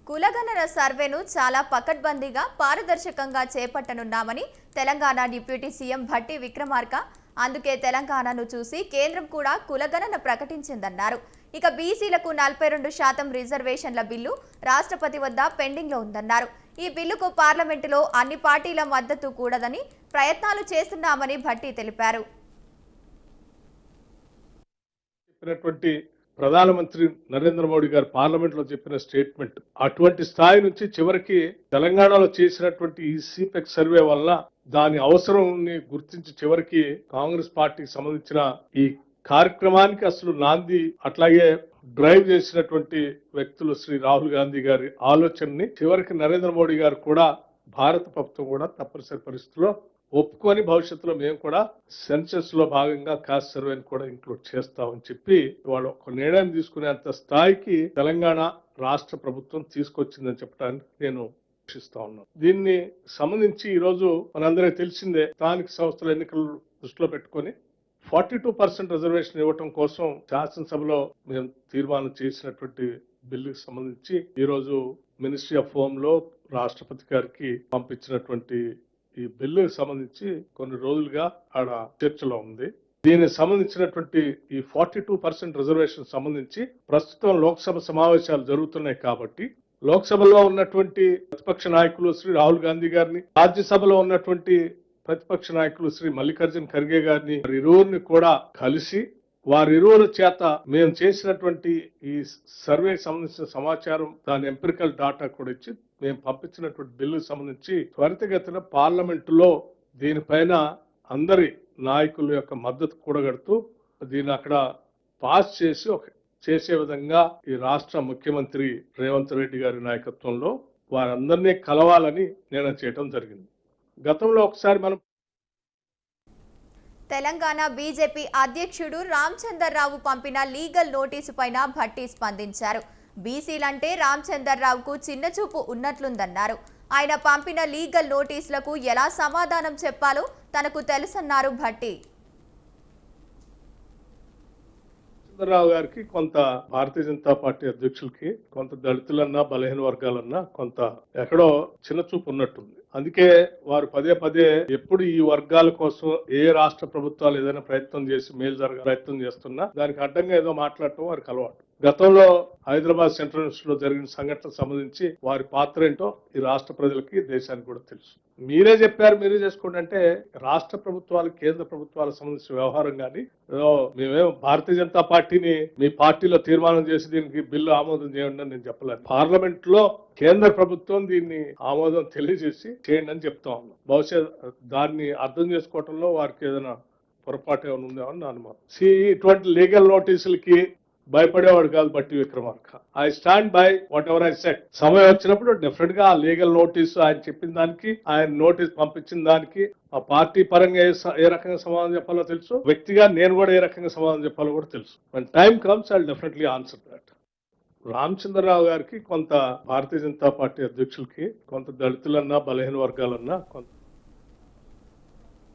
కులగణన సర్వేను చాలా పకడ్బందీగా పారదర్శకంగా చేపట్టనున్నామని తెలంగాణ డిప్యూటీ సీఎం భట్టి విక్రమార్క అందుకే తెలంగాణను చూసి కేంద్రం కూడా కులగణన ప్రకటించిందన్నారు. ఇక బీసీలకు 42% రిజర్వేషన్ల బిల్లు రాష్ట్రపతి వద్ద పెండింగ్ లో ఉందన్నారు. ఈ బిల్లుకు పార్లమెంటులో అన్ని పార్టీల మద్దతు కూడదని ప్రయత్నాలు చేస్తున్నామని భట్టి తెలిపారు. ప్రధానమంత్రి నరేంద్ర మోడీ గారు పార్లమెంట్ లో చెప్పిన స్టేట్మెంట్ అటువంటి స్థాయి నుంచి చివరికి తెలంగాణలో చేసినటువంటి ఈ సిపెక్ సర్వే వల్ల దాని అవసరం గుర్తించి చివరికి కాంగ్రెస్ పార్టీకి సంబంధించిన ఈ కార్యక్రమానికి అసలు నాంది అట్లాగే డ్రైవ్ చేసినటువంటి వ్యక్తులు శ్రీ రాహుల్ గాంధీ గారి ఆలోచనని చివరికి నరేంద్ర మోడీ గారు కూడా భారత ప్రభుత్వం కూడా తప్పనిసరి పరిస్థితుల్లో ఒప్పుకొని భవిష్యత్తులో మేము కూడా సెన్సస్ లో భాగంగా కాస్ట్ సర్వేని కూడా ఇంక్లూడ్ చేస్తామని చెప్పి వాళ్ళు ఒక నిర్ణయం తీసుకునేంత స్థాయికి తెలంగాణ రాష్ట్ర ప్రభుత్వం తీసుకొచ్చిందని చెప్పడానికి నేను ఆశిస్తా ఉన్నాను. దీన్ని సంబంధించి ఈ రోజు మనందరికీ తెలిసిందే, స్థానిక సంస్థల ఎన్నికలు దృష్టిలో పెట్టుకొని 42% రిజర్వేషన్ ఇవ్వటం కోసం శాసనసభలో మేము తీర్మానం చేసినటువంటి బిల్లుకి సంబంధించి ఈ రోజు మినిస్ట్రీ ఆఫ్ హోమ్ లో రాష్ట్రపతి గారికి పంపించినటువంటి ఈ బిల్లుకి సంబంధించి కొన్ని రోజులుగా ఆడ చర్చలో ఉంది. దీనికి సంబంధించినటువంటి ఈ 42% రిజర్వేషన్ సంబంధించి ప్రస్తుతం లోక్సభ సమావేశాలు జరుగుతున్నాయి కాబట్టి లోక్సభలో ఉన్నటువంటి ప్రతిపక్ష నాయకులు శ్రీ రాహుల్ గాంధీ గారిని, రాజ్యసభలో ఉన్నటువంటి ప్రతిపక్ష నాయకులు శ్రీ మల్లికార్జున్ ఖర్గే గారిని ఇరువురిని కూడా కలిసి వారిరువురి చేత మేము చేసినటువంటి ఈ సర్వేకి సంబంధించిన సమాచారం, దాని ఎంపిరికల్ డాటా కూడా ఇచ్చి మేము పంపించినటువంటి బిల్లుకు సంబంధించి త్వరితగతిన పార్లమెంటులో దీనిపైన అందరి నాయకుల యొక్క మద్దతు కూడగడుతూ దీన్ని అక్కడ పాస్ చేసే విధంగా ఈ రాష్ట్ర ముఖ్యమంత్రి రేవంత్ రెడ్డి గారి నాయకత్వంలో వారందరినీ కలవాలని నిర్ణయం చేయడం జరిగింది. గతంలో ఒకసారి మనం తెలంగాణ బీజేపీ అధ్యక్షుడు రామచందర్రావు పంపిన లీగల్ నోటీసు పైన భట్టి స్పందించారు. బీసీలంటే రామచందర్రావుకు చిన్నచూపు ఉన్నట్లుందన్నారు. ఆయన పంపిన లీగల్ నోటీసులకు ఎలా సమాధానం చెప్పాలో తనకు తెలుసన్నారు భట్టి. రావు గారికి కొంత భారతీయ జనతా పార్టీ అధ్యక్షులకి కొంత దళితులన్నా బలహీన వర్గాలన్నా కొంత ఎక్కడో చిన్న చూపు ఉన్నట్టుంది. అందుకే వారు పదే పదే ఎప్పుడు ఈ వర్గాల కోసం ఏ రాష్ట్ర ప్రభుత్వాలు ఏదైనా ప్రయత్నం చేసి మేలు జరగ ప్రయత్నం చేస్తున్నా దానికి అడ్డంగా ఏదో మాట్లాడటం వారికి అలవాటు. గతంలో హైదరాబాద్ సెంట్రల్ యూనివర్సిటీలో జరిగిన సంఘటనకు సంబంధించి వారి పాత్ర ఏంటో ఈ రాష్ట్ర ప్రజలకి దేశానికి కూడా తెలుసు. మీరే చెప్పారు, మీరే చేసుకోండి అంటే రాష్ట్ర ప్రభుత్వాలు కేంద్ర ప్రభుత్వాలకు సంబంధించిన వ్యవహారం కానీ మేమేం భారతీయ జనతా పార్టీని మీ పార్టీలో తీర్మానం చేసి దీనికి బిల్లు ఆమోదం చేయండి అని నేను చెప్పలేదు. పార్లమెంట్ లో కేంద్ర ప్రభుత్వం దీన్ని ఆమోదం తెలియజేసి చేయండి అని చెప్తా ఉన్నాం. బహుశా దాన్ని అర్థం చేసుకోవటంలో వారికి ఏదైనా పొరపాటు ఏమైనా ఉందేమో అని నా అనుమానం. ఇటువంటి లీగల్ నోటీసులకి భయపడేవాడు కాదు Bhatti Vikramarka. I stand by what ever I set. సమయం వచ్చినప్పుడు డెఫినెట్ గా ఆ లీగల్ నోటీసు ఆయన చెప్పిన దానికి, ఆయన నోటీస్ పంపించిన దానికి ఆ పార్టీ పరంగా ఏ రకంగా సమాధానం చెప్పాలో తెలుసు, వ్యక్తిగా నేను కూడా ఏ రకంగా సమాధానం చెప్పాలో కూడా తెలుసు. when time comes I'll definitely answer that. Ramachandra Rao గారికి కొంత భారతీయ జనతా పార్టీ అధ్యక్షులకి కొంత దళితులన్నా బలహీన వర్గాలన్నా కొంత